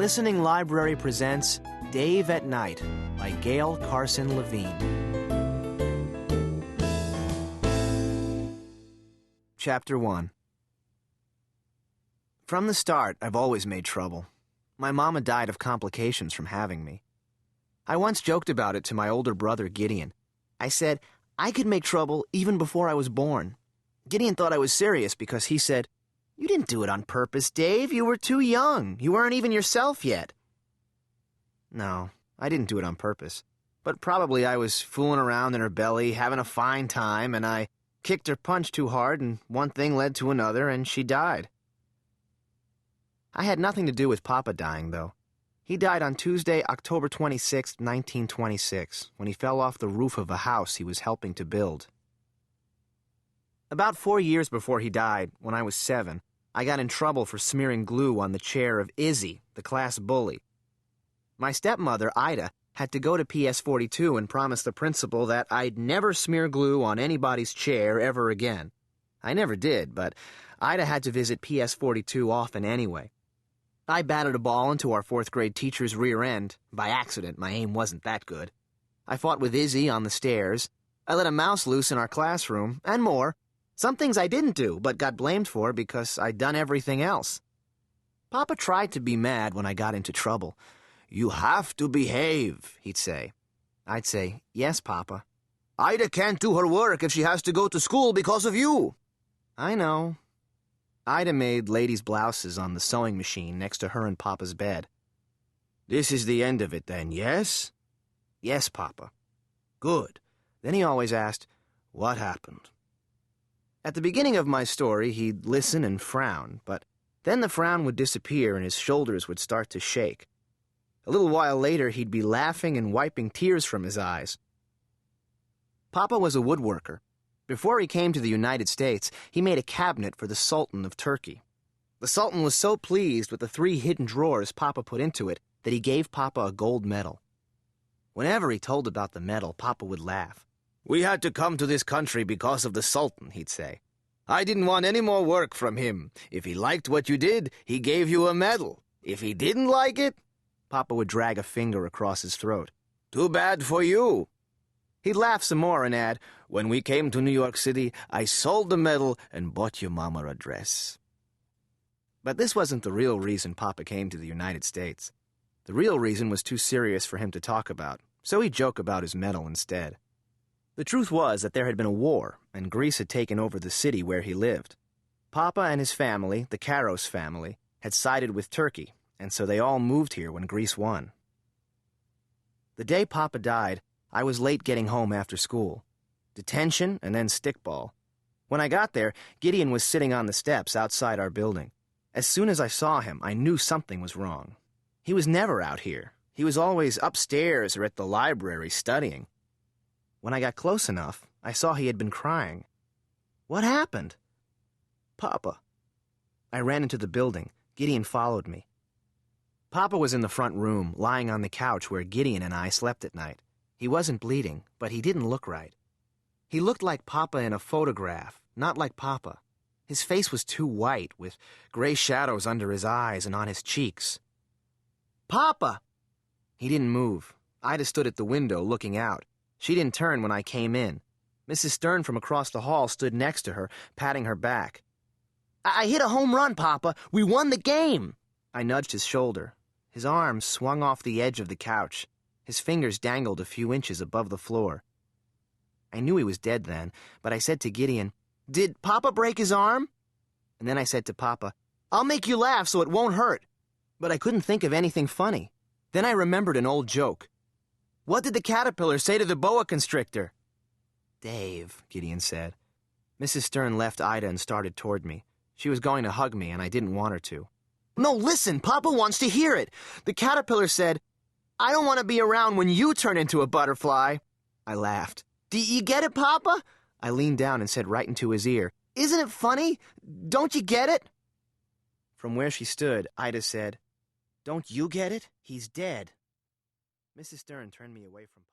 Listening Library presents Dave at Night by Gail Carson Levine. Chapter 1. From the start, I've always made trouble. My mama died of complications from having me. I once joked about it to my older brother, Gideon. I said, I could make trouble even before I was born. Gideon thought I was serious because he said, "You didn't do it on purpose, Dave. You were too young. You weren't even yourself yet." No, I didn't do it on purpose. But probably I was fooling around in her belly, having a fine time, and I kicked her punch too hard, and one thing led to another, and she died. I had nothing to do with Papa dying, though. He died on Tuesday, October 26, 1926, when he fell off the roof of a house he was helping to build. About 4 years before he died, when I was 7, I got in trouble for smearing glue on the chair of Izzy, the class bully. My stepmother, Ida, had to go to PS42 and promise the principal that I'd never smear glue on anybody's chair ever again. I never did, but Ida had to visit PS42 often anyway. I batted a ball into our 4th grade teacher's rear end. By accident, my aim wasn't that good. I fought with Izzy on the stairs. I let a mouse loose in our classroom, and more. Some things I didn't do, but got blamed for because I'd done everything else. Papa tried to be mad when I got into trouble. "You have to behave," he'd say. I'd say, "Yes, Papa." "Ida can't do her work if she has to go to school because of you." I know. Ida made ladies' blouses on the sewing machine next to her and Papa's bed. "This is the end of it then, yes?" "Yes, Papa." "Good." Then he always asked, "What happened?" At the beginning of my story, he'd listen and frown, but then the frown would disappear and his shoulders would start to shake. A little while later, he'd be laughing and wiping tears from his eyes. Papa was a woodworker. Before he came to the United States, he made a cabinet for the Sultan of Turkey. The Sultan was so pleased with the 3 hidden drawers Papa put into it that he gave Papa a gold medal. Whenever he told about the medal, Papa would laugh. "We had to come to this country because of the Sultan," he'd say. "I didn't want any more work from him. If he liked what you did, he gave you a medal. If he didn't like it," Papa would drag a finger across his throat, "too bad for you." He'd laugh some more and add, "When we came to New York City, I sold the medal and bought your mama a dress." But this wasn't the real reason Papa came to the United States. The real reason was too serious for him to talk about, so he'd joke about his medal instead. The truth was that there had been a war, and Greece had taken over the city where he lived. Papa and his family, the Karos family, had sided with Turkey, and so they all moved here when Greece won. The day Papa died, I was late getting home after school. Detention and then stickball. When I got there, Gideon was sitting on the steps outside our building. As soon as I saw him, I knew something was wrong. He was never out here. He was always upstairs or at the library studying. When I got close enough, I saw he had been crying. "What happened?" "Papa." I ran into the building. Gideon followed me. Papa was in the front room, lying on the couch where Gideon and I slept at night. He wasn't bleeding, but he didn't look right. He looked like Papa in a photograph, not like Papa. His face was too white, with gray shadows under his eyes and on his cheeks. "Papa!" He didn't move. Ida stood at the window, looking out. She didn't turn when I came in. Mrs. Stern from across the hall stood next to her, patting her back. I hit a home run, Papa! We won the game!" I nudged his shoulder. His arms swung off the edge of the couch. His fingers dangled a few inches above the floor. I knew he was dead then, but I said to Gideon, "Did Papa break his arm?" And then I said to Papa, "I'll make you laugh so it won't hurt." But I couldn't think of anything funny. Then I remembered an old joke. "What did the caterpillar say to the boa constrictor?" "Dave," Gideon said. Mrs. Stern left Ida and started toward me. She was going to hug me, and I didn't want her to. "No, listen, Papa wants to hear it. The caterpillar said, 'I don't want to be around when you turn into a butterfly.'" I laughed. "Do you get it, Papa?" I leaned down and said right into his ear, "Isn't it funny? Don't you get it?" From where she stood, Ida said, "Don't you get it? He's dead." Mrs. Stern turned me away from